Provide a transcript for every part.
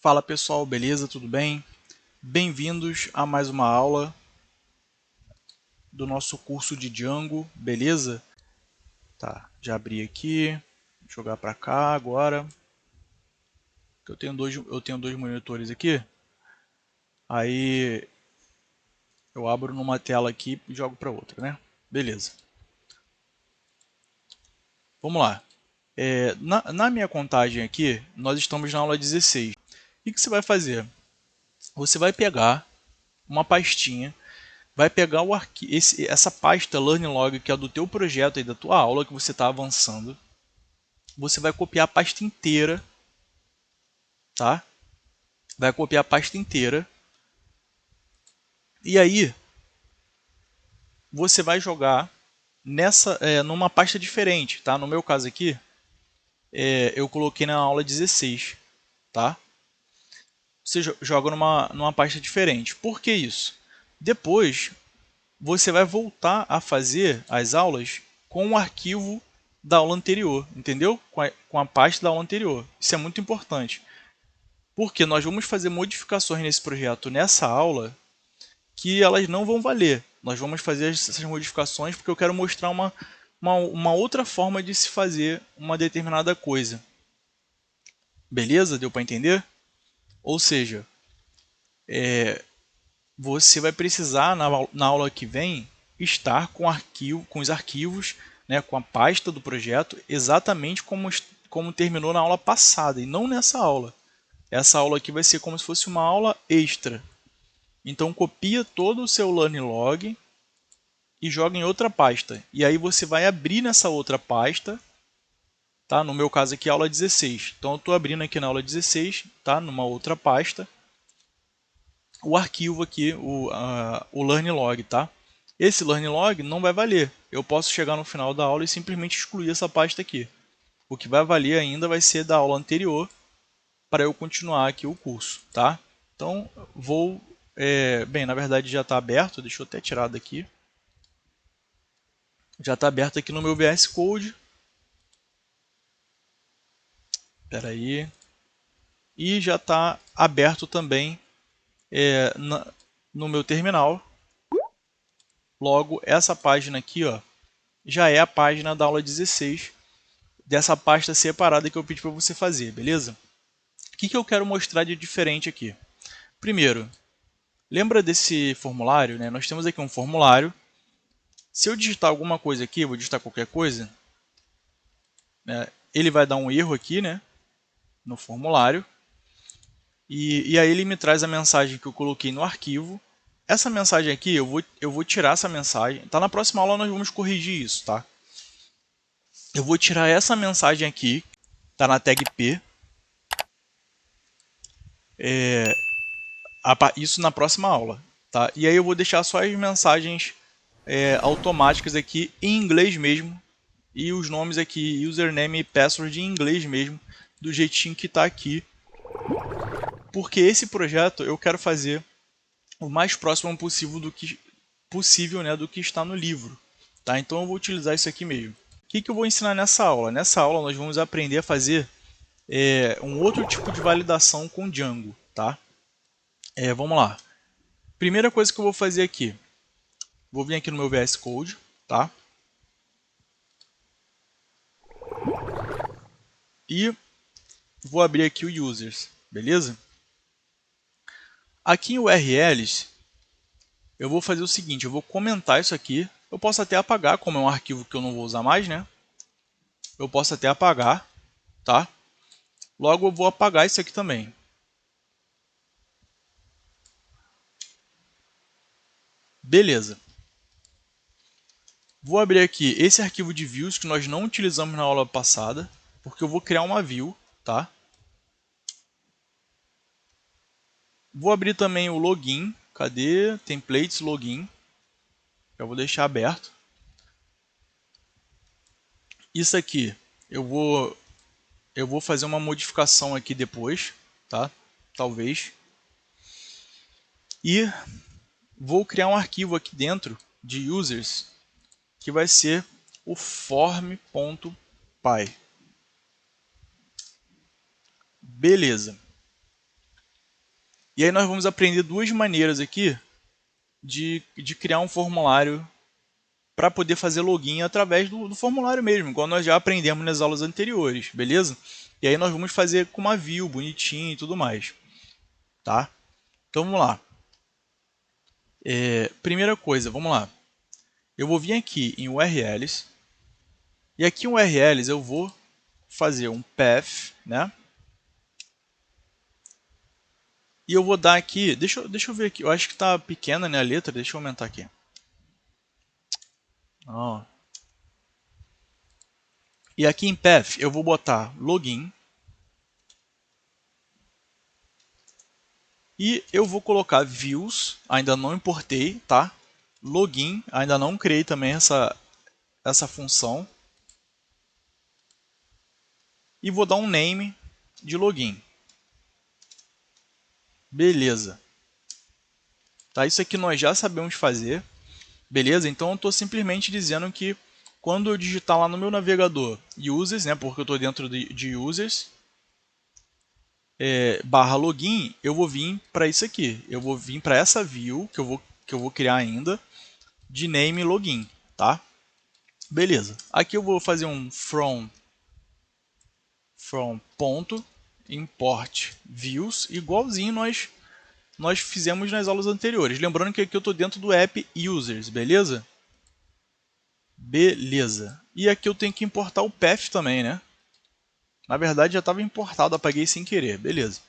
Fala pessoal, beleza? Tudo bem? Bem-vindos a mais uma aula do nosso curso de Django, beleza? Tá, já abri aqui, vou jogar para cá agora. Eu tenho dois monitores aqui, aí eu abro numa tela aqui e jogo para outra, né? Beleza. Vamos lá. Na minha contagem aqui, nós estamos na aula 16. O que você vai fazer? Você vai pegar uma pastinha, vai pegar essa pasta LearnLog, que é do teu projeto aí, da tua aula que você está avançando. Você vai copiar a pasta inteira, tá? Vai copiar a pasta inteira. E aí, você vai jogar numa pasta diferente, tá? No meu caso aqui, eu coloquei na aula 16, tá? Você joga numa pasta diferente. Por que isso? Depois, você vai voltar a fazer as aulas com o arquivo da aula anterior, entendeu? Com a pasta da aula anterior. Isso é muito importante. Porque nós vamos fazer modificações nesse projeto nessa aula que elas não vão valer. Nós vamos fazer essas modificações porque eu quero mostrar uma outra forma de se fazer uma determinada coisa. Beleza? Deu para entender? Ou seja, você vai precisar na aula que vem estar com os arquivos, né, com a pasta do projeto, exatamente como terminou na aula passada e não nessa aula. Essa aula aqui vai ser como se fosse uma aula extra. Então copia todo o seu LearnLog e joga em outra pasta. E aí você vai abrir nessa outra pasta, tá? No meu caso aqui, aula 16. Então eu estou abrindo aqui na aula 16, tá? Numa outra pasta, o arquivo aqui, o LearnLog, tá? Esse LearnLog não vai valer. Eu posso chegar no final da aula e simplesmente excluir essa pasta aqui. O que vai valer ainda vai ser da aula anterior para eu continuar aqui o curso, tá? Então vou, bem, na verdade já está aberto. Deixa eu até tirar daqui. Já está aberto aqui no meu VS Code. Espera aí. E já está aberto também no meu terminal. Logo, essa página aqui, ó, já é a página da aula 16 dessa pasta separada que eu pedi para você fazer, beleza? O que eu quero mostrar de diferente aqui? Primeiro, lembra desse formulário, né? Nós temos aqui um formulário. Se eu digitar alguma coisa aqui, vou digitar qualquer coisa, né, ele vai dar um erro aqui, né, no formulário. E aí ele me traz a mensagem que eu coloquei no arquivo. Essa mensagem aqui, eu vou tirar essa mensagem. Tá, na próxima aula nós vamos corrigir isso, tá? Eu vou tirar essa mensagem aqui, tá na tag P. Isso na próxima aula, tá? E aí eu vou deixar só as mensagens automáticas aqui em inglês mesmo. E os nomes aqui, username e password em inglês mesmo, do jeitinho que tá aqui. Porque esse projeto eu quero fazer o mais próximo possível, né, do que está no livro. Tá? Então eu vou utilizar isso aqui mesmo. O que eu vou ensinar nessa aula? Nessa aula nós vamos aprender a fazer um outro tipo de validação com Django. Tá? Vamos lá. Primeira coisa que eu vou fazer aqui. Vou vir aqui no meu VS Code. Tá? E vou abrir aqui o users. Beleza? Aqui em URLs, eu vou fazer o seguinte. Eu vou comentar isso aqui. Eu posso até apagar, como é um arquivo que eu não vou usar mais, né? Eu posso até apagar, tá? Logo eu vou apagar isso aqui também. Beleza. Vou abrir aqui esse arquivo de views que nós não utilizamos na aula passada, porque eu vou criar uma view, tá? Vou abrir também o login. Cadê? Templates login. Eu vou deixar aberto. Isso aqui eu vou fazer uma modificação aqui depois, tá? Talvez. E vou criar um arquivo aqui dentro de users que vai ser o form.py. Beleza. E aí nós vamos aprender duas maneiras aqui de criar um formulário para poder fazer login através do formulário mesmo, igual nós já aprendemos nas aulas anteriores, beleza? E aí nós vamos fazer com uma view bonitinho e tudo mais, tá? Então vamos lá. Primeira coisa, vamos lá. Eu vou vir aqui em URLs e aqui em URLs eu vou fazer um path, né? E eu vou dar aqui, deixa eu ver aqui, eu acho que está pequena, né, a letra, deixa eu aumentar aqui. Oh. E aqui em path eu vou botar login. E eu vou colocar views, ainda não importei, tá? Login, ainda não criei também essa função. E vou dar um name de login. Beleza. Tá, isso aqui nós já sabemos fazer. Beleza? Então eu estou simplesmente dizendo que quando eu digitar lá no meu navegador users, né, porque eu estou dentro de users, barra login, eu vou vir para isso aqui. Eu vou vir para essa view que eu vou criar ainda de name login, tá? Beleza. Aqui eu vou fazer um from ponto import views igualzinho nós fizemos nas aulas anteriores. Lembrando que aqui eu estou dentro do app users, beleza? Beleza. E aqui eu tenho que importar o path também, né? Na verdade já estava importado, apaguei sem querer. Beleza.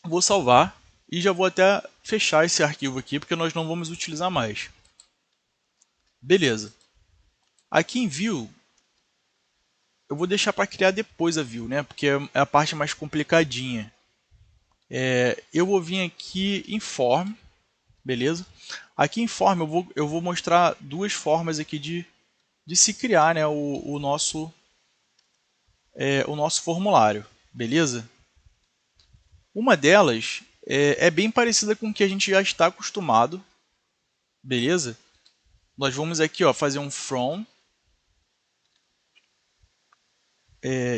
Vou salvar e já vou até fechar esse arquivo aqui, porque nós não vamos utilizar mais. Beleza. Aqui em view, eu vou deixar para criar depois a view, né? Porque é a parte mais complicadinha. Eu vou vir aqui em form, beleza? Aqui em form eu vou mostrar duas formas aqui de se criar, né, o nosso formulário, beleza? Uma delas é bem parecida com o que a gente já está acostumado, beleza? Nós vamos aqui, ó, fazer um from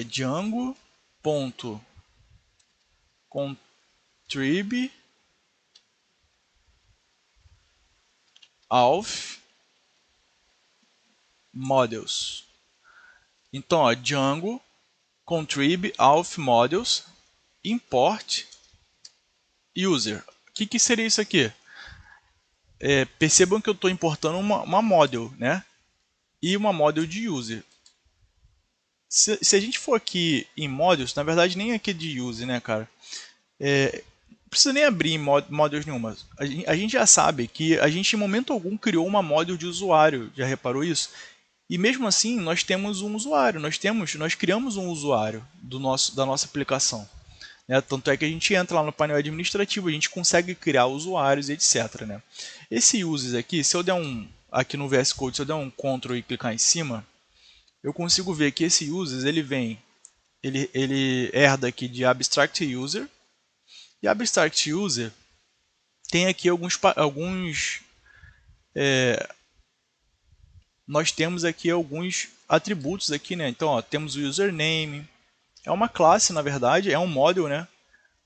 Django.contrib auth models. Então, ó, Django contrib auth models import user. O que seria isso aqui? Percebam que eu estou importando uma model, né? E uma model de user. Se a gente for aqui em modules, na verdade nem aqui de user, né, cara? Não precisa nem abrir modules nenhuma. A gente já sabe que a gente em momento algum criou uma model de usuário. Já reparou isso? E mesmo assim nós temos um usuário. Nós criamos um usuário da nossa aplicação. Né? Tanto é que a gente entra lá no painel administrativo, a gente consegue criar usuários, etc. Né? Esse users aqui, se eu der aqui no VS Code, se eu der um Ctrl e clicar em cima, eu consigo ver que esse users ele herda aqui de abstract user, e abstract user tem aqui nós temos aqui alguns atributos aqui, né? Então, ó, temos o username, é uma classe na verdade, é um module, né?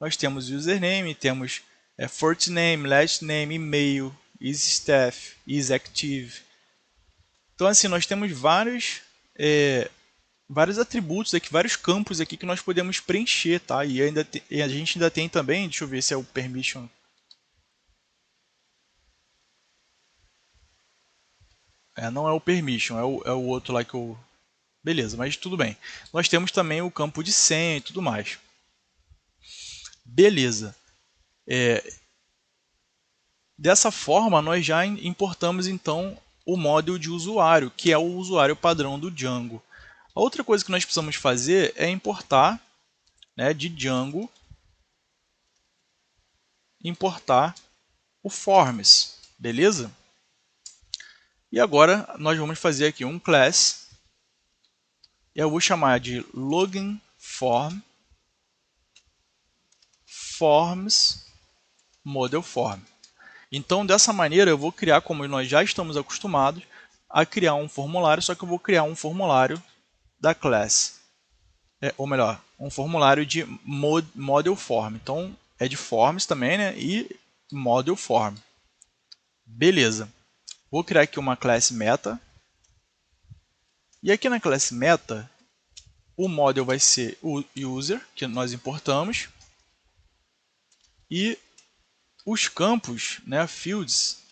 Nós temos username, temos first name, last name, e-mail, isStaff, isActive. Então assim, nós temos vários atributos aqui, vários campos aqui que nós podemos preencher, tá? E a gente ainda tem também, deixa eu ver se é o permission. Não é o permission, é o outro lá que eu... Beleza, mas tudo bem. Nós temos também o campo de senha e tudo mais. Beleza. Dessa forma, nós já importamos então o módulo de usuário, que é o usuário padrão do Django. A outra coisa que nós precisamos fazer é importar, né, de Django, importar o Forms, beleza? E agora nós vamos fazer aqui um class, e eu vou chamar de login form forms model form. Então dessa maneira eu vou criar, como nós já estamos acostumados, a criar um formulário, só que eu vou criar um formulário da classe, ou melhor, um formulário de model form. Então é de forms também, né? E model form. Beleza. Vou criar aqui uma classe meta. E aqui na classe meta, o model vai ser o user, que nós importamos. E os campos, né, fields,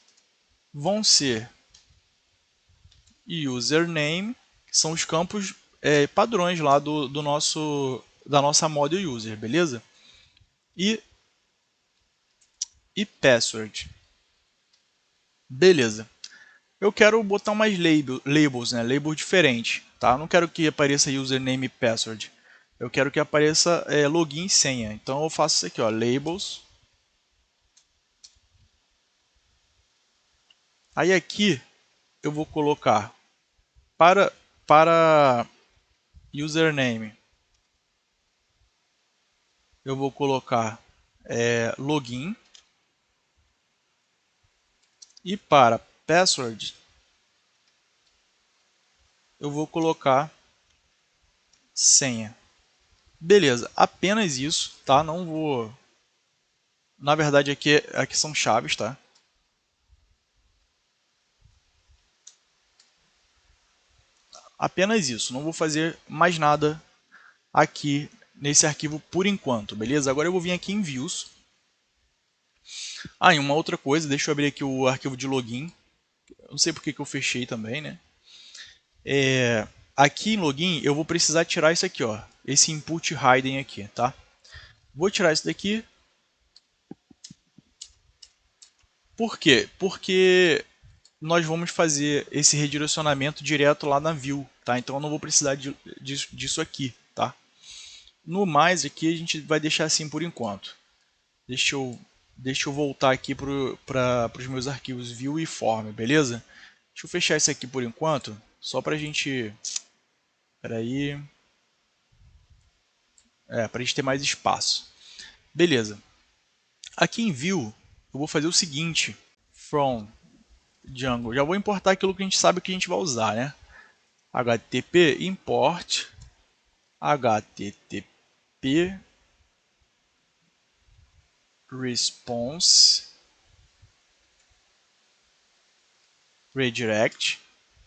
vão ser username, que são os campos padrões lá da nossa model user, beleza? E password. Beleza. Eu quero botar mais labels, né? Labels diferentes, tá? Não quero que apareça username e password. Eu quero que apareça login e senha. Então eu faço isso aqui, ó, labels. Aí aqui eu vou colocar para username. Eu vou colocar login. E para password, eu vou colocar senha. Beleza, apenas isso, tá? Não vou... Na verdade, aqui são chaves, tá? Apenas isso, não vou fazer mais nada aqui nesse arquivo por enquanto, beleza? Agora eu vou vir aqui em Views. Ah, e uma outra coisa, deixa eu abrir aqui o arquivo de login. Eu não sei porque que eu fechei também, né? Aqui em login eu vou precisar tirar isso aqui, ó. Esse input hidden aqui, tá? Vou tirar isso daqui. Por quê? Porque nós vamos fazer esse redirecionamento direto lá na view, tá? Então eu não vou precisar disso aqui, tá? No mais aqui a gente vai deixar assim por enquanto. Deixa eu voltar aqui para os meus arquivos view e form, beleza? Deixa eu fechar isso aqui por enquanto, só para a gente... Espera aí... para a gente ter mais espaço. Beleza. Aqui em view, eu vou fazer o seguinte. From Django. Já vou importar aquilo que a gente sabe que a gente vai usar, né? HTTP import HTTP response redirect,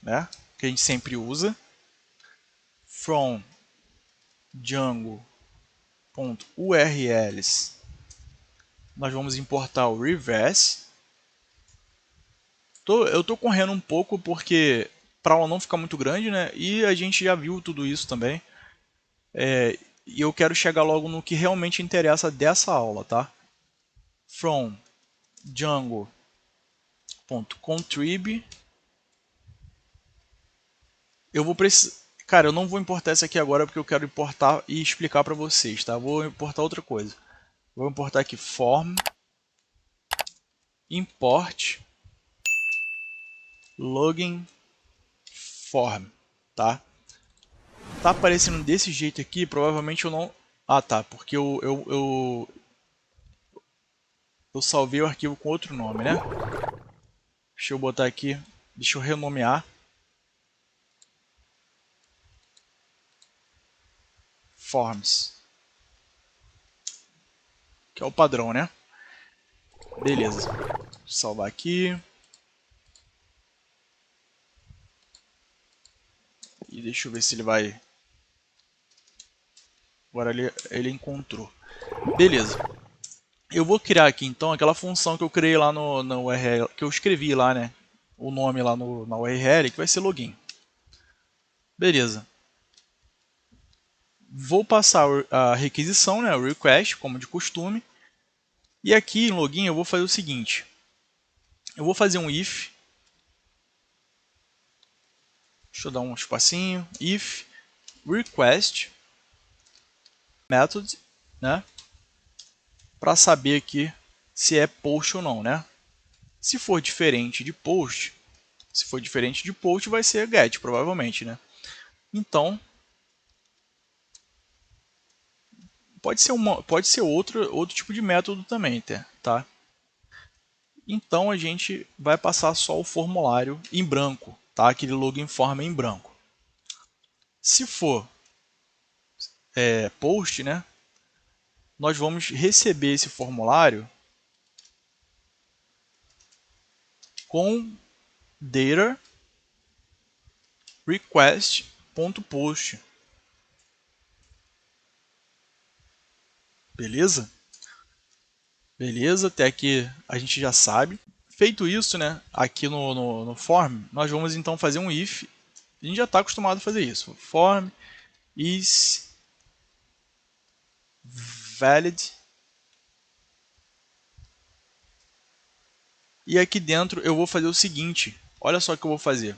né? Que a gente sempre usa. From Django.urls nós vamos importar o reverse. Eu tô correndo um pouco porque para ela não ficar muito grande, né? E a gente já viu tudo isso também. E eu quero chegar logo no que realmente interessa dessa aula, tá? From Django.contrib. Eu vou precisar... Cara, eu não vou importar isso aqui agora porque eu quero importar e explicar para vocês, tá? Vou importar outra coisa. Vou importar aqui form import login form, tá? Tá aparecendo desse jeito aqui, provavelmente eu não... Ah, tá, porque eu salvei o arquivo com outro nome, né? Deixa eu botar aqui, deixa eu renomear. Forms. Que é o padrão, né? Beleza. Vou salvar aqui. E deixa eu ver se ele vai... Agora ele encontrou. Beleza. Eu vou criar aqui então aquela função que eu criei lá no URL, que eu escrevi lá, né? O nome lá na URL, que vai ser login. Beleza. Vou passar a requisição, né? O request, como de costume. E aqui em login eu vou fazer o seguinte. Eu vou fazer um if. Deixa eu dar um espacinho. If request method, né? Para saber aqui se é post ou não, né? Se for diferente de post, vai ser get, provavelmente, né? Então, pode ser outro tipo de método também, tá? Então a gente vai passar só o formulário em branco, tá? Aquele login form em branco. Se for post, né, nós vamos receber esse formulário com data request.post. Beleza? Beleza, até aqui a gente já sabe. Feito isso, né, aqui no form, nós vamos então fazer um if. A gente já está acostumado a fazer isso. Form is valid. E aqui dentro eu vou fazer o seguinte. Olha só o que eu vou fazer.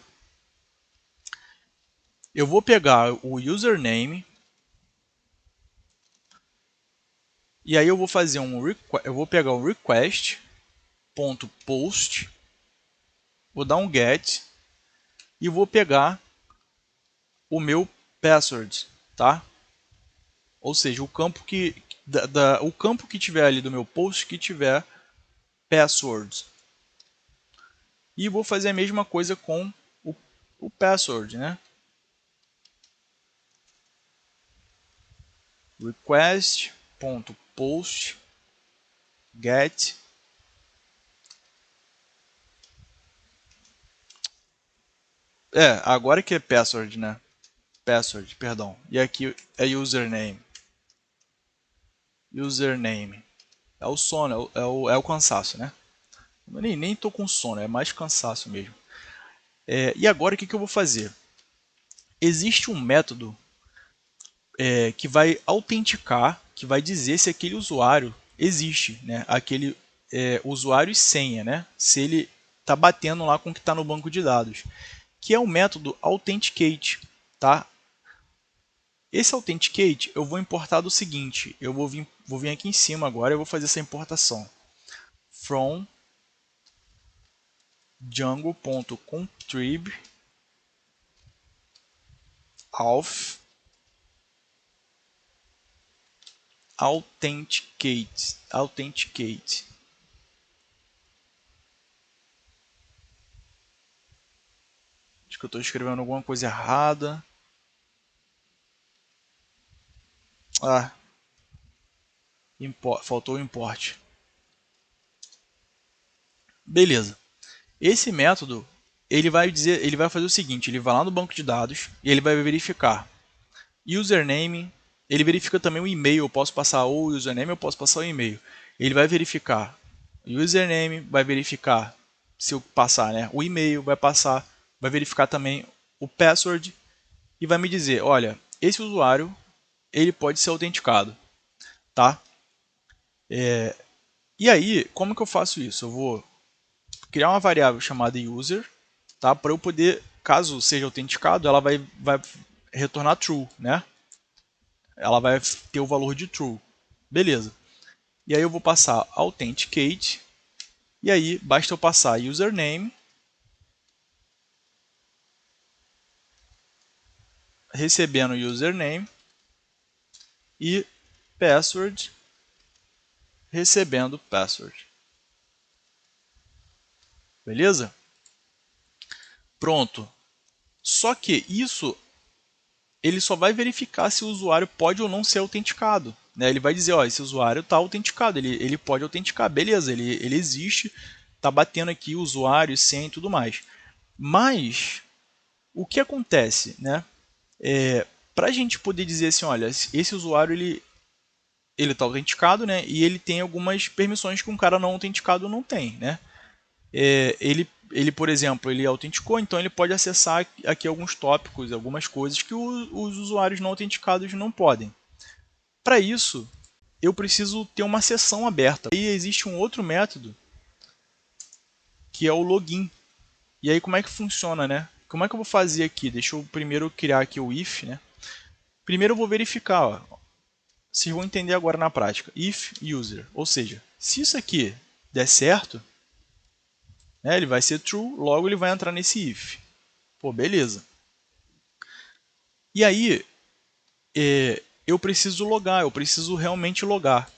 Eu vou pegar o username e aí eu vou fazer eu vou pegar o request.post, vou dar um get e vou pegar o meu password, tá? Ou seja, o campo o campo que tiver ali do meu post que tiver password. E vou fazer a mesma coisa com o password, né? Request.post get agora que é password, né? Password, perdão. E aqui é username. Username. É o sono, é o cansaço, né? Eu nem tô com sono, é mais cansaço mesmo. E agora o que eu vou fazer? Existe um método que vai autenticar, que vai dizer se aquele usuário existe, né? Aquele usuário e senha, né? Se ele está batendo lá com o que está no banco de dados, que é o método authenticate, tá? Esse authenticate eu vou importar do seguinte, eu vou vir aqui em cima agora, eu vou fazer essa importação from django.contrib auth authenticate. Acho que eu estou escrevendo alguma coisa errada. Ah, faltou o import. Beleza. Esse método, ele vai fazer o seguinte, ele vai lá no banco de dados e ele vai verificar username, ele verifica também o e-mail, eu posso passar o username, eu posso passar o e-mail. Ele vai verificar o username, vai verificar se eu passar, né, o e-mail, vai verificar também o password e vai me dizer, olha, esse usuário ele pode ser autenticado, tá? E aí, como que eu faço isso? Eu vou criar uma variável chamada user, tá? Para eu poder, caso seja autenticado, ela vai retornar true, né? Ela vai ter o valor de true. Beleza. E aí eu vou passar authenticate. E aí basta eu passar username, recebendo o username, e password, recebendo password. Beleza? Pronto. Só que isso ele só vai verificar se o usuário pode ou não ser autenticado. Né? Ele vai dizer, ó, esse usuário está autenticado, ele pode autenticar, beleza, ele existe, está batendo aqui o usuário, senha e tudo mais. Mas o que acontece, né? Para a gente poder dizer assim, olha, esse usuário ele está autenticado, né? E ele tem algumas permissões que um cara não autenticado não tem, né? Ele, por exemplo, ele autenticou, então ele pode acessar aqui alguns tópicos, algumas coisas que os usuários não autenticados não podem. Para isso, eu preciso ter uma sessão aberta. E existe um outro método que é o login. E aí como é que funciona, né? Como é que eu vou fazer aqui? Deixa eu primeiro criar aqui o if, né? Primeiro eu vou verificar, ó. Vocês vão entender agora na prática. If user, ou seja, se isso aqui der certo, né, ele vai ser true, logo ele vai entrar nesse if. Pô, beleza. E aí, eu preciso logar, eu preciso realmente logar.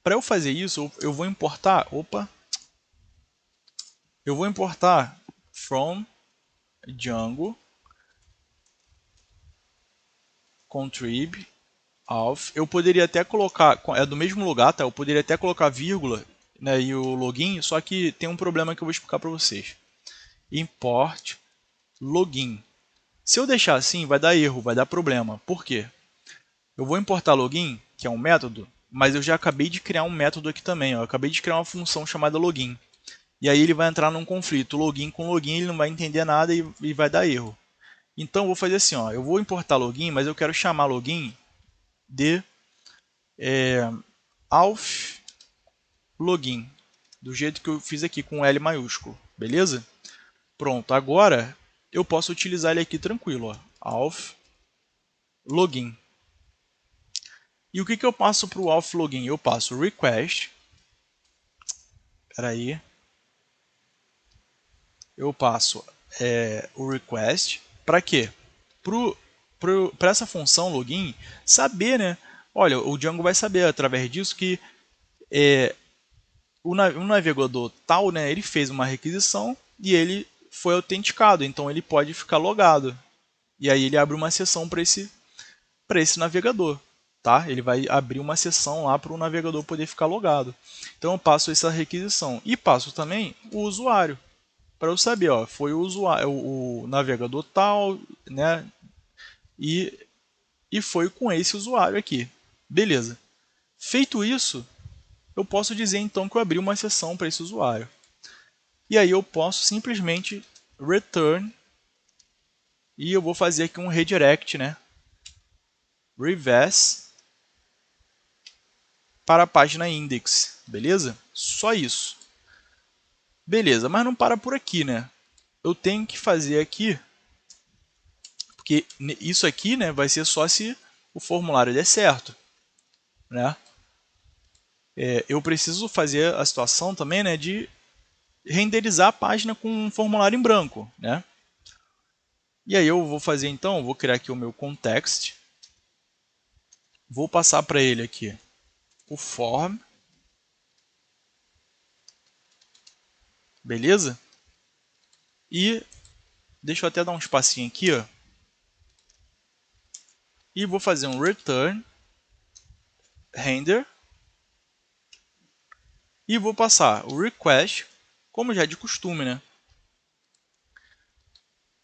Para eu fazer isso, eu vou importar, eu vou importar from Django contrib auth. Eu poderia até colocar, é do mesmo lugar, tá? Eu poderia até colocar vírgula, né, e o login, só que tem um problema que eu vou explicar para vocês. Import login. Se eu deixar assim, vai dar erro, vai dar problema. Por quê? Eu vou importar login, que é um método, mas eu já acabei de criar um método aqui também. Ó. Eu acabei de criar uma função chamada login. E aí ele vai entrar num conflito login com login, ele não vai entender nada e vai dar erro. Então eu vou fazer assim, ó, eu vou importar login, mas eu quero chamar login de auth login, do jeito que eu fiz aqui com L maiúsculo, beleza? Pronto, agora eu posso utilizar ele aqui tranquilo, ó, auth login. E o que eu passo para o auth login? Eu passo request, peraí, eu passo o request, para quê? Para essa função login saber, né? Olha, o Django vai saber através disso que o navegador tal, né, ele fez uma requisição e ele foi autenticado, então ele pode ficar logado. E aí ele abre uma sessão para esse navegador. Tá? Ele vai abrir uma sessão lá para o navegador poder ficar logado. Então eu passo essa requisição e passo também o usuário para eu saber, ó, foi o usuário, o navegador tal, né? E foi com esse usuário aqui. Beleza. Feito isso, eu posso dizer então que eu abri uma sessão para esse usuário. E aí eu posso simplesmente return e eu vou fazer aqui um redirect, né? Reverse para a página index, beleza? Só isso. Beleza, mas não para por aqui, né? Eu tenho que fazer aqui, porque isso aqui, né, vai ser só se o formulário der certo, né? Eu preciso fazer a situação também, né, de renderizar a página com um formulário em branco, né? E aí eu vou fazer então, vou criar aqui o meu context, vou passar para ele aqui o form, beleza? E deixa eu até dar um espacinho aqui, ó. E vou fazer um return render e vou passar o request, como já é de costume, né?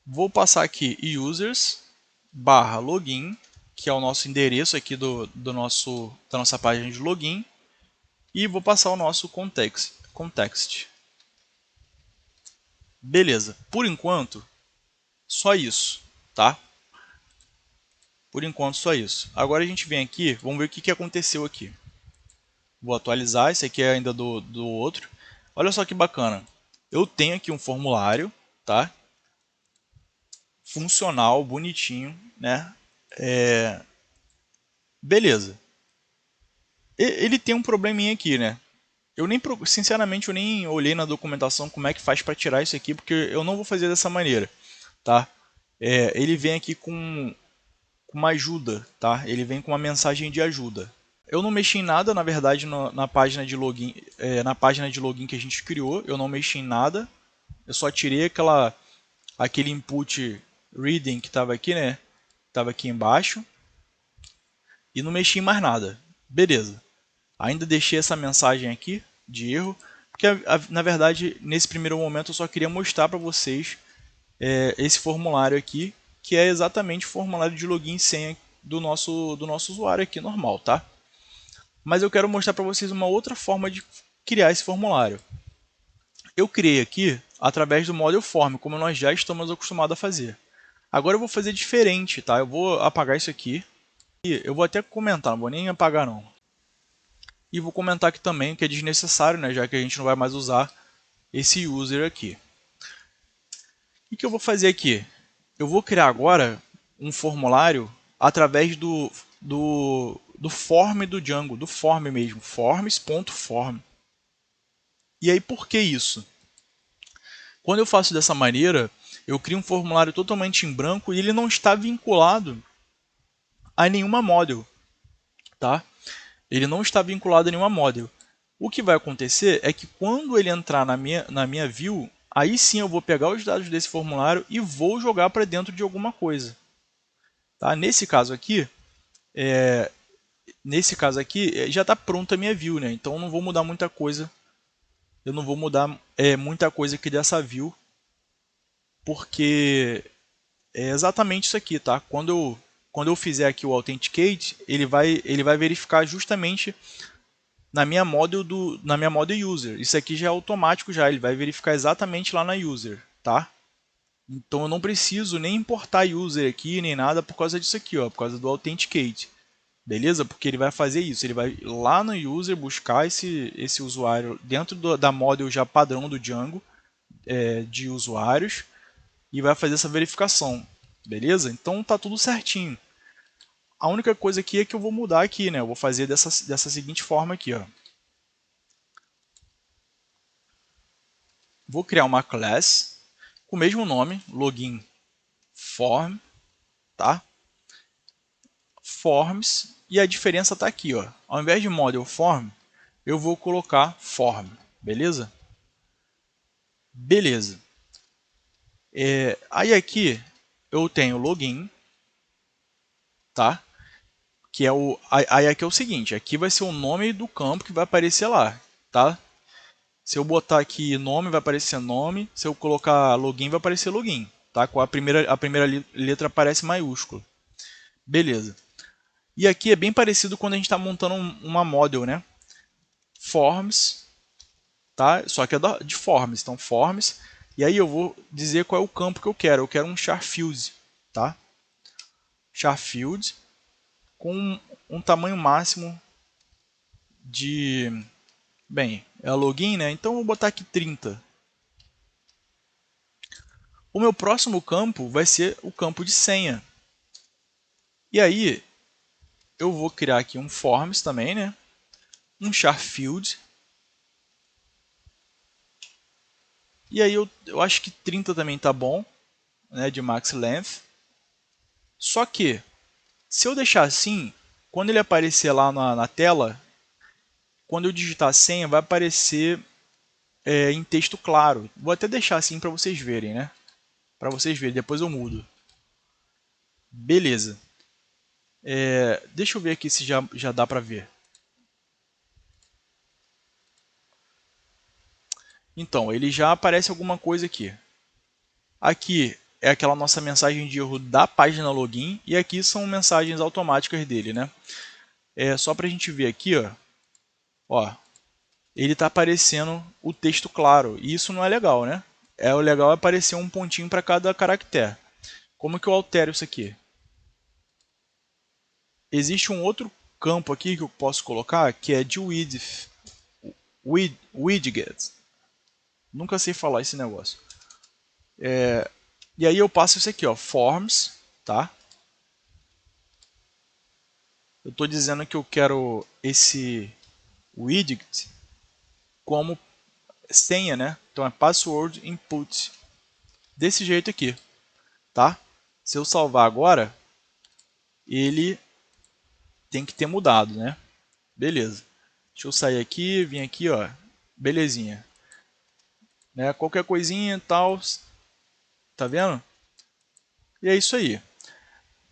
Vou passar aqui users barra login, que é o nosso endereço aqui da nossa página de login, e vou passar o nosso context. Beleza. Por enquanto, só isso, tá? Por enquanto, só isso. Agora a gente vem aqui, vamos ver o que aconteceu aqui. Vou atualizar, esse aqui é ainda do outro. Olha só que bacana. Eu tenho aqui um formulário, tá? Funcional, bonitinho, né? Beleza. Ele tem um probleminha aqui, né? Sinceramente, eu nem olhei na documentação como é que faz para tirar isso aqui, porque eu não vou fazer dessa maneira, tá? Ele vem aqui com uma ajuda, tá? Ele vem com uma mensagem de ajuda. Eu não mexi em nada, na verdade, na página de login, que a gente criou, eu não mexi em nada. Eu só tirei aquele input reading que estava aqui, né? Estava aqui embaixo. E não mexi em mais nada. Beleza. Ainda deixei essa mensagem aqui de erro, porque na verdade, nesse primeiro momento, eu só queria mostrar para vocês esse formulário aqui, que é exatamente o formulário de login e senha do nosso usuário aqui normal, tá? Mas eu quero mostrar para vocês uma outra forma de criar esse formulário. Eu criei aqui através do model form, como nós já estamos acostumados a fazer. Agora eu vou fazer diferente, tá? Eu vou apagar isso aqui. E eu vou até comentar, não vou nem apagar não. E vou comentar aqui também que é desnecessário, né? Já que a gente não vai mais usar esse user aqui. O que eu vou fazer aqui? Eu vou criar agora um formulário através do form do Django, do form mesmo, forms.form. E aí por que isso? Quando eu faço dessa maneira, eu crio um formulário totalmente em branco e ele não está vinculado a nenhuma model, tá? Ele não está vinculado a nenhuma model. O que vai acontecer é que quando ele entrar na minha view, aí sim eu vou pegar os dados desse formulário e vou jogar para dentro de alguma coisa. Tá? Nesse caso aqui, Nesse caso aqui, já está pronta a minha view, né? Então eu não vou mudar muita coisa. Eu não vou mudar muita coisa aqui dessa view, porque é exatamente isso aqui, tá? Quando eu fizer aqui o Authenticate, ele vai verificar justamente na minha model user. Isso aqui já é automático já, ele vai verificar exatamente lá na user, tá? Então eu não preciso nem importar user aqui, nem nada por causa disso aqui, ó, por causa do Authenticate. Beleza? Porque ele vai fazer isso, ele vai lá no user buscar esse usuário dentro da model já padrão do Django de usuários e vai fazer essa verificação. Beleza? Então tá tudo certinho. A única coisa aqui é que eu vou mudar aqui, né? Eu vou fazer dessa seguinte forma aqui, ó. Vou criar uma class com o mesmo nome, login form, tá? Forms, e a diferença está aqui, ó. Ao invés de model form, eu vou colocar form, beleza? Beleza. Aí aqui eu tenho login, tá? Que é aí aqui é o seguinte, aqui vai ser o nome do campo que vai aparecer lá, tá? Se eu botar aqui nome, vai aparecer nome. Se eu colocar login, vai aparecer login, tá? Com a primeira letra aparece maiúsculo. Beleza. E aqui é bem parecido quando a gente está montando uma model, né? Forms, tá? Só que é de forms, então forms. E aí eu vou dizer qual é o campo que eu quero. Eu quero um char field, tá? Char field com um tamanho máximo de... Bem, é login, né? Então eu vou botar aqui 30. O meu próximo campo vai ser o campo de senha. E aí eu vou criar aqui um forms também, né? Um char field. E aí eu acho que 30 também tá bom, né? De max length. Só que se eu deixar assim, quando ele aparecer lá na tela, quando eu digitar a senha, vai aparecer em texto claro. Vou até deixar assim para vocês verem, né? Para vocês verem, depois eu mudo. Beleza. Deixa eu ver aqui se já dá para ver. Então, ele já aparece alguma coisa aqui. Aqui é aquela nossa mensagem de erro da página login e aqui são mensagens automáticas dele, né? Só para a gente ver aqui, ó, ele está aparecendo o texto claro e isso não é legal, né? O legal é aparecer um pontinho para cada caractere. Como que eu altero isso aqui? Existe um outro campo aqui que eu posso colocar que é de widget. Nunca sei falar esse negócio. E aí eu passo isso aqui, ó, forms, tá? Eu estou dizendo que eu quero esse widget como senha, né? Então é password input. Desse jeito aqui, tá? Se eu salvar agora, ele tem que ter mudado, né? Beleza. Deixa eu sair aqui, vir aqui, ó. Belezinha. Né? Qualquer coisinha e tal. Tá vendo? E é isso aí.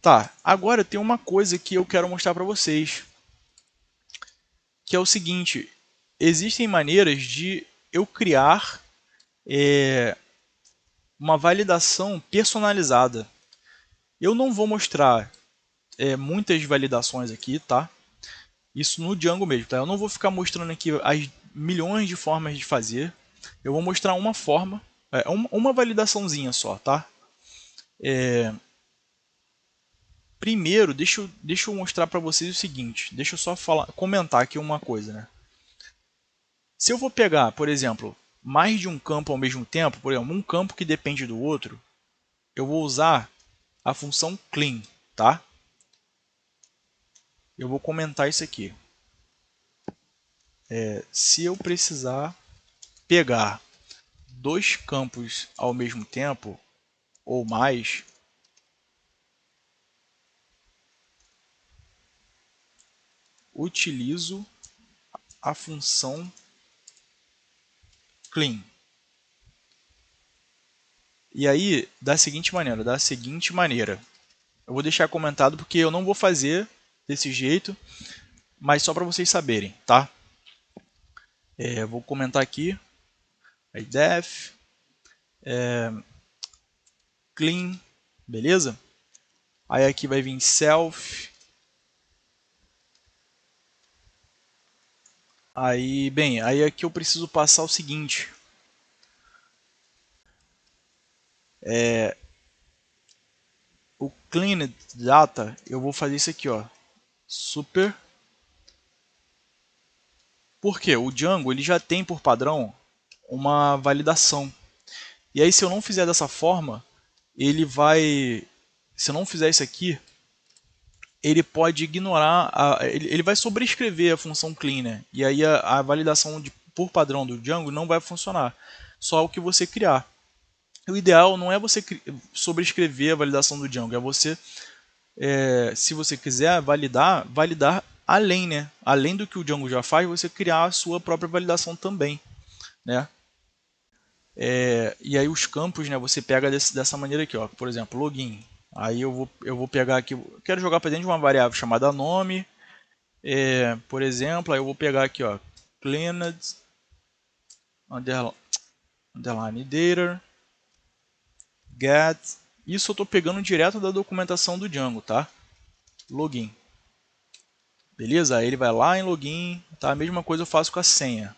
Tá, agora tem uma coisa que eu quero mostrar para vocês. Que é o seguinte. Existem maneiras de eu criar uma validação personalizada. Eu não vou mostrar muitas validações aqui, tá? Isso no Django mesmo, tá? Eu não vou ficar mostrando aqui as milhões de formas de fazer. Eu vou mostrar uma forma, uma validaçãozinha só, tá? Primeiro, deixa eu mostrar para vocês o seguinte. Deixa eu só comentar aqui uma coisa, né? Se eu vou pegar, por exemplo, mais de um campo ao mesmo tempo, por exemplo, um campo que depende do outro, eu vou usar a função clean, tá? Eu vou comentar isso aqui. Se eu precisar pegar dois campos ao mesmo tempo ou mais, utilizo a função clean. E aí, da seguinte maneira, eu vou deixar comentado porque eu não vou fazer desse jeito. mas só para vocês saberem, tá? Vou comentar aqui, aí def, clean, beleza? Aí aqui vai vir self, aí, bem, aí aqui eu preciso passar o seguinte, o clean data, eu vou fazer isso aqui, ó, super. Porque o Django ele já tem por padrão uma validação. E aí se eu não fizer dessa forma, ele vai, se eu não fizer isso aqui, ele pode ignorar, ele vai sobrescrever a função clean, né? E aí a validação por padrão do Django não vai funcionar, só o que você criar. O ideal não é você sobrescrever a validação do Django, é você, se você quiser validar além, né? Além do que o Django já faz, você criar a sua própria validação também, né? E aí os campos, né, você pega dessa maneira aqui, ó, por exemplo, login. Aí eu vou pegar aqui, quero jogar para dentro de uma variável chamada nome, por exemplo, aí eu vou pegar aqui, ó, cleaned underline data get. Isso eu estou pegando direto da documentação do Django, tá? Login. Beleza? Aí ele vai lá em login, tá? A mesma coisa eu faço com a senha.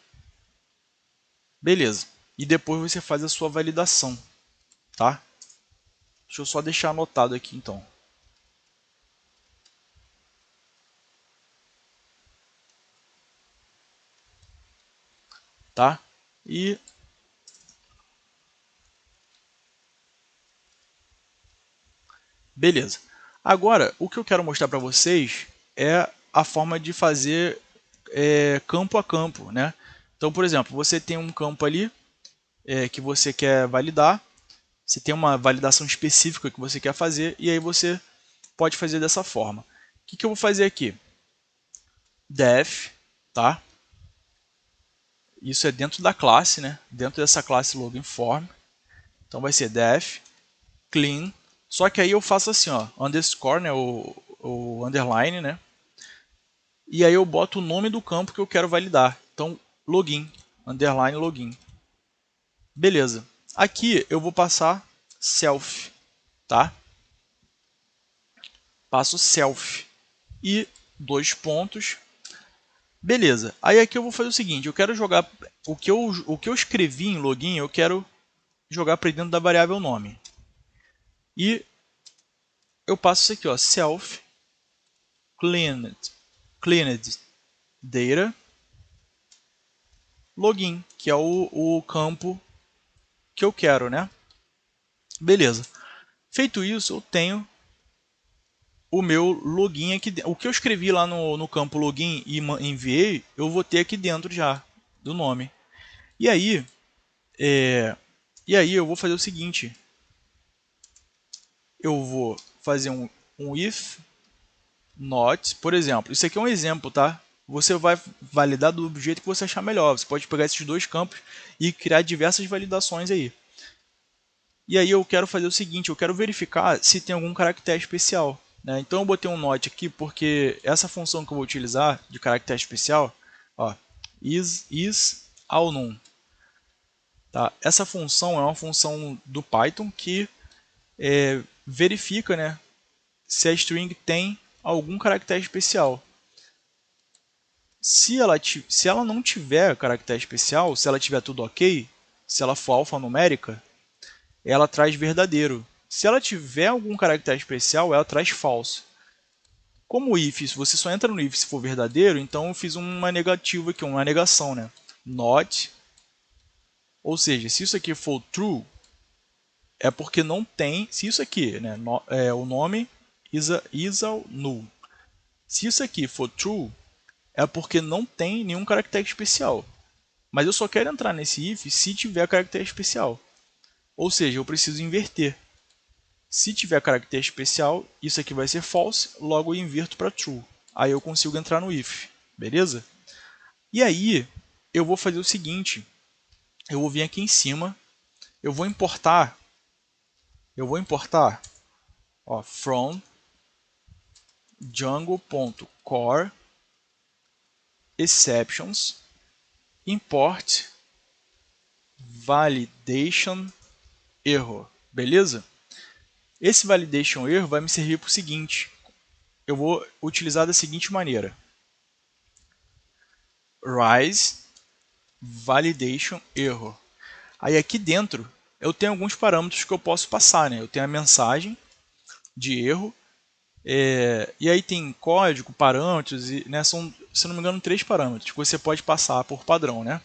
Beleza. E depois você faz a sua validação, tá? Deixa eu só deixar anotado aqui então. Tá? E beleza. Agora, o que eu quero mostrar para vocês é a forma de fazer campo a campo, né? Então, por exemplo, você tem um campo ali que você quer validar, você tem uma validação específica que você quer fazer, e aí você pode fazer dessa forma. O que eu vou fazer aqui? Def, tá? Isso é dentro da classe, né? Dentro dessa classe login form. Então vai ser def clean. Só que aí eu faço assim, ó, underscore, né? O underline, né? E aí eu boto o nome do campo que eu quero validar. Então, login, underline login. Beleza. Aqui eu vou passar self, tá? Passo self e dois pontos. Beleza. Aí aqui eu vou fazer o seguinte, eu quero jogar o que eu escrevi em login, eu quero jogar para dentro da variável nome. E eu passo isso aqui, ó, self cleaned data login, que é o campo que eu quero, né? Beleza. Feito isso, eu tenho o meu login aqui. O que eu escrevi lá no campo login e enviei, eu vou ter aqui dentro já do nome. E aí, eu vou fazer o seguinte. Eu vou fazer um if not, por exemplo. Isso aqui é um exemplo, tá? Você vai validar do jeito que você achar melhor. Você pode pegar esses dois campos e criar diversas validações aí. E aí eu quero fazer o seguinte, eu quero verificar se tem algum caractere especial, né? Então eu botei um not aqui porque essa função que eu vou utilizar de caractere especial, ó, is all none. Tá? Essa função é uma função do Python que verifica, né, se a string tem algum caractere especial. Se ela não tiver caractere especial, se ela tiver tudo ok, se ela for alfanumérica, ela traz verdadeiro. Se ela tiver algum caractere especial, ela traz false. Como o if, se você só entra no if se for verdadeiro, então eu fiz uma negativa aqui, uma negação, né? Not, ou seja, se isso aqui for true, é porque não tem, se isso aqui, né, o nome is all null. Se isso aqui for true, é porque não tem nenhum caractere especial. Mas eu só quero entrar nesse if se tiver caractere especial. Ou seja, eu preciso inverter. Se tiver caractere especial, isso aqui vai ser false, logo eu inverto para true. Aí eu consigo entrar no if, beleza? E aí, eu vou fazer o seguinte, eu vou vir aqui em cima, eu vou importar, ó, from django.core exceptions import validation error, beleza? Esse validation error vai me servir para o seguinte, eu vou utilizar da seguinte maneira, rise validation error. Aí aqui dentro eu tenho alguns parâmetros que eu posso passar, né? Eu tenho a mensagem de erro, e aí tem código, parâmetros, né? São, se não me engano, 3 parâmetros que você pode passar por padrão, né?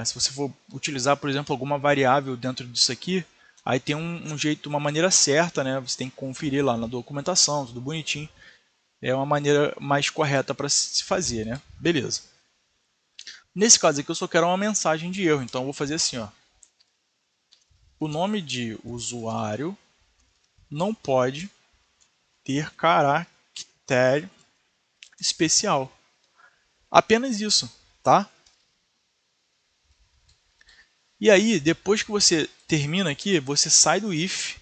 Se você for utilizar, por exemplo, alguma variável dentro disso aqui, aí tem um jeito, uma maneira certa, né? Você tem que conferir lá na documentação, tudo bonitinho. É uma maneira mais correta para se fazer, né? Beleza. Nesse caso aqui eu só quero uma mensagem de erro, então eu vou fazer assim, ó. O nome de usuário não pode ter caractere especial. Apenas isso, tá? E aí, depois que você termina aqui, você sai do if,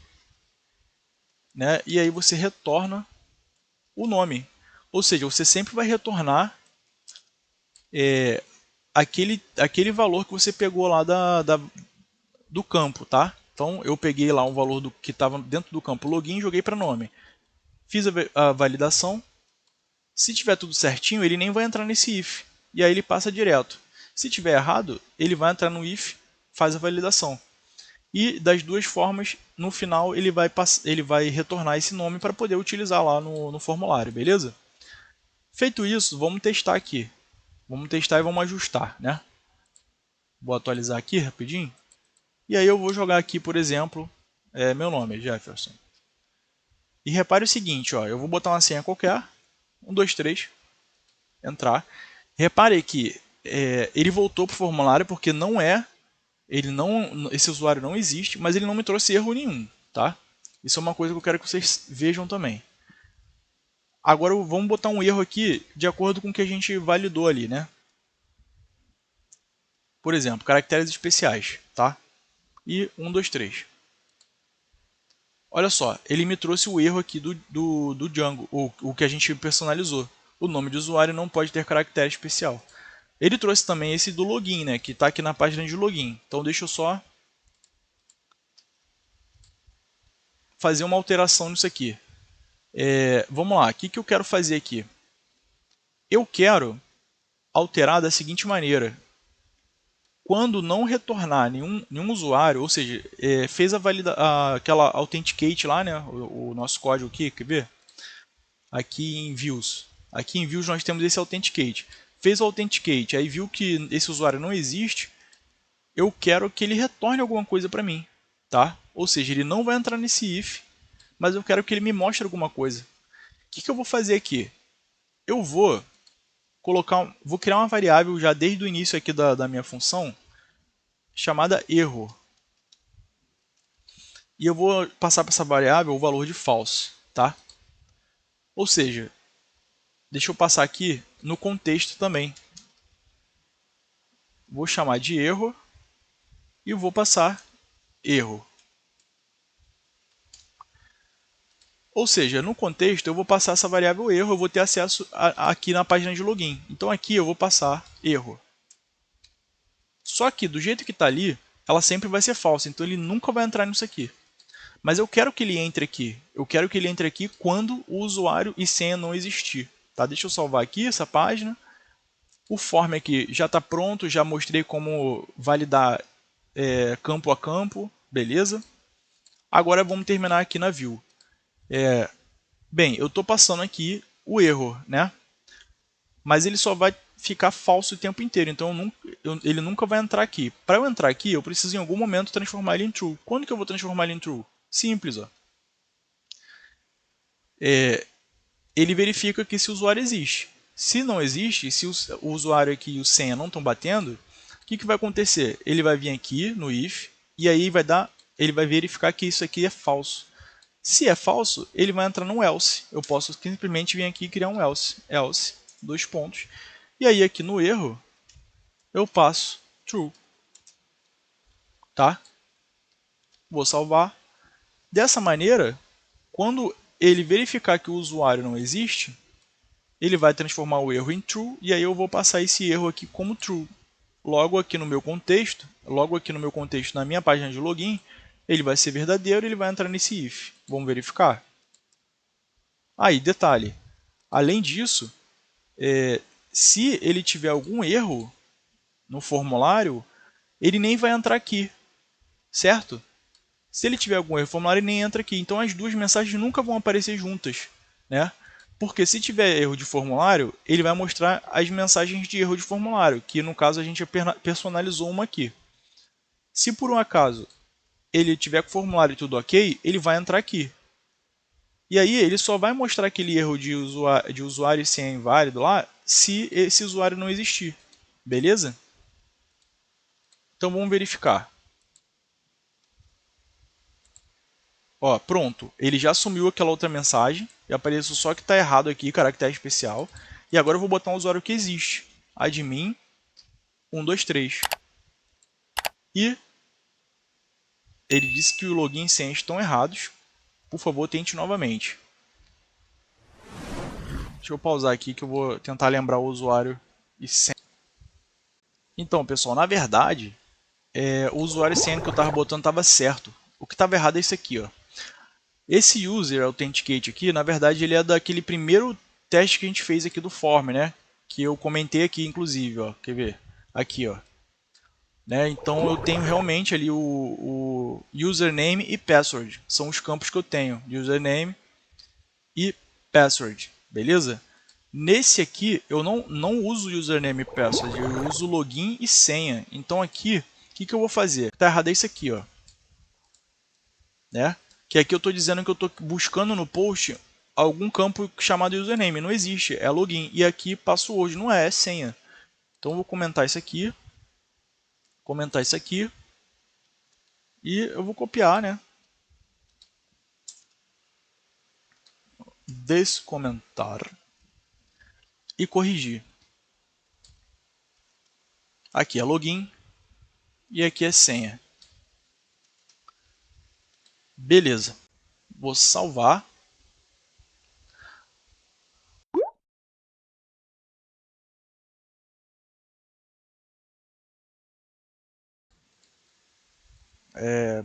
né? E aí você retorna o nome. Ou seja, você sempre vai retornar aquele valor que você pegou lá do campo, tá? Então eu peguei lá um valor que estava dentro do campo login e joguei para nome. Fiz a validação. Se tiver tudo certinho, ele nem vai entrar nesse if. E aí ele passa direto. Se tiver errado, ele vai entrar no if, faz a validação. E das duas formas, no final ele vai retornar esse nome para poder utilizar lá no formulário, beleza? Feito isso, vamos testar aqui. Vamos testar e vamos ajustar, né? Vou atualizar aqui rapidinho. E aí eu vou jogar aqui, por exemplo, meu nome é Jefferson. E repare o seguinte, ó, eu vou botar uma senha qualquer, 1, 2, 3, entrar. Repare que ele voltou para o formulário porque esse usuário não existe, mas ele não me trouxe erro nenhum, tá? Isso é uma coisa que eu quero que vocês vejam também. Agora vamos botar um erro aqui de acordo com o que a gente validou ali, né? Por exemplo, caracteres especiais, tá? E 1, 2, 3. Olha só, ele me trouxe o erro aqui do Django, o que a gente personalizou. O nome de usuário não pode ter caractere especial. Ele trouxe também esse do login, né, que está aqui na página de login. Então deixa eu só fazer uma alteração nisso aqui. Vamos lá, o que eu quero fazer aqui? Eu quero alterar da seguinte maneira. Quando não retornar nenhum usuário, ou seja, fez aquela authenticate lá, né, o nosso código aqui, quer ver? Aqui em views. Aqui em views nós temos esse authenticate. Fez o authenticate, aí viu que esse usuário não existe, eu quero que ele retorne alguma coisa para mim, tá? Ou seja, ele não vai entrar nesse if, mas eu quero que ele me mostre alguma coisa. O que eu vou fazer aqui? Eu vou criar uma variável já desde o início aqui da minha função, chamada erro. E eu vou passar para essa variável o valor de false, tá? Ou seja, deixa eu passar aqui no contexto também. Vou chamar de erro e vou passar erro. Ou seja, no contexto eu vou passar essa variável erro, eu vou ter acesso aqui na página de login. Então aqui eu vou passar erro. Só que do jeito que está ali, ela sempre vai ser falsa, então ele nunca vai entrar nisso aqui. Mas eu quero que ele entre aqui. Eu quero que ele entre aqui quando o usuário e senha não existir. Tá? Deixa eu salvar aqui essa página. O form aqui já está pronto, já mostrei como validar campo a campo, beleza? Agora vamos terminar aqui na view. Bem, eu estou passando aqui o erro, né? Mas ele só vai ficar falso o tempo inteiro, então ele nunca vai entrar aqui. Para eu entrar aqui, eu preciso em algum momento transformar ele em true. Quando que eu vou transformar ele em true? Simples, ó. Ele verifica que esse usuário existe. Se não existe, se o usuário aqui e o senha não estão batendo, o que vai acontecer? Ele vai vir aqui no if e aí ele vai verificar que isso aqui é falso. Se é falso, ele vai entrar no else. Eu posso simplesmente vir aqui e criar um else. Else, 2 pontos. E aí aqui no erro, eu passo true. Tá? Vou salvar. Dessa maneira, quando ele verificar que o usuário não existe, ele vai transformar o erro em true, e aí eu vou passar esse erro aqui como true. Logo aqui no meu contexto, na minha página de login, ele vai ser verdadeiro e ele vai entrar nesse if. Vamos verificar? Aí, detalhe, além disso, se ele tiver algum erro no formulário, ele nem vai entrar aqui, certo? Se ele tiver algum erro no formulário, ele nem entra aqui. Então as duas mensagens nunca vão aparecer juntas, né? Porque se tiver erro de formulário, ele vai mostrar as mensagens de erro de formulário, que no caso a gente personalizou uma aqui. Se por um acaso ele tiver com o formulário e tudo ok, ele vai entrar aqui. E aí ele só vai mostrar aquele erro de usuário e senha inválido lá se esse usuário não existir. Beleza? Então vamos verificar. Ó, pronto, ele já assumiu aquela outra mensagem e apareceu só que está errado aqui, caractere especial. E agora eu vou botar um usuário que existe, admin 123. E ele disse que o login e senha estão errados. Por favor, tente novamente. Deixa eu pausar aqui que eu vou tentar lembrar o usuário e senha. Então, pessoal, na verdade, o usuário e senha que eu estava botando estava certo. O que estava errado é isso aqui, ó. Esse user authenticate aqui, na verdade, ele é daquele primeiro teste que a gente fez aqui do form, né? Que eu comentei aqui, inclusive, ó. Quer ver? Aqui, ó. Né? Então eu tenho realmente ali o username e password. São os campos que eu tenho, username e password, beleza? Nesse aqui eu não uso username e password, eu uso login e senha. Então aqui, o que eu vou fazer? Tá errado é isso aqui, ó. Né? Que aqui eu estou dizendo que eu estou buscando no post algum campo chamado username. Não existe, é login. E aqui password, não é senha. Então eu vou comentar isso aqui. E eu vou copiar, né? Descomentar. E corrigir. Aqui é login. E aqui é senha. Beleza. Vou salvar.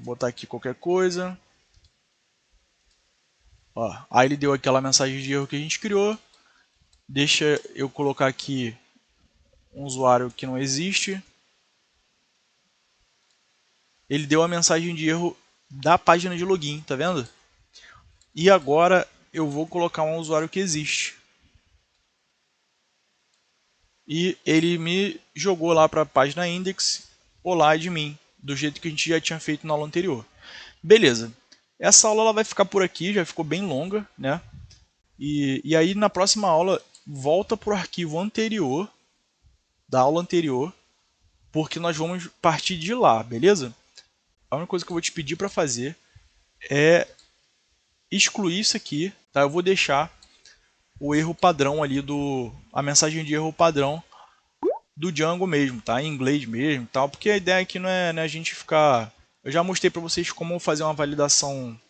Botar aqui qualquer coisa. Ó, aí ele deu aquela mensagem de erro que a gente criou. Deixa eu colocar aqui um usuário que não existe. Ele deu a mensagem de erro da página de login, tá vendo? E agora eu vou colocar um usuário que existe. E ele me jogou lá para a página index, olá admin, do jeito que a gente já tinha feito na aula anterior. Beleza. Essa aula ela vai ficar por aqui, já ficou bem longa, né? E aí na próxima aula volta para o arquivo anterior, da aula anterior, porque nós vamos partir de lá, beleza? A única coisa que eu vou te pedir para fazer é excluir isso aqui, tá? Eu vou deixar o erro padrão ali a mensagem de erro padrão do Django mesmo, tá? Em inglês mesmo, tal, porque a ideia aqui não é, a gente ficar. Eu já mostrei para vocês como fazer uma validação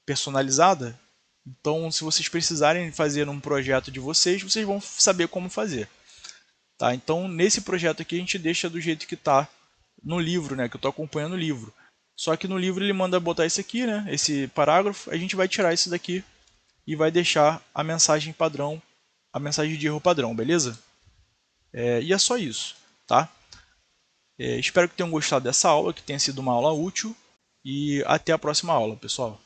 personalizada. Então, se vocês precisarem fazer um projeto de vocês, vocês vão saber como fazer. Tá? Então, nesse projeto aqui a gente deixa do jeito que está no livro, né? Que eu estou acompanhando o livro. Só que no livro ele manda botar isso aqui, né? Esse parágrafo. A gente vai tirar isso daqui e vai deixar a mensagem padrão, a mensagem de erro padrão, beleza? E é só isso, tá? Espero que tenham gostado dessa aula, que tenha sido uma aula útil e até a próxima aula, pessoal.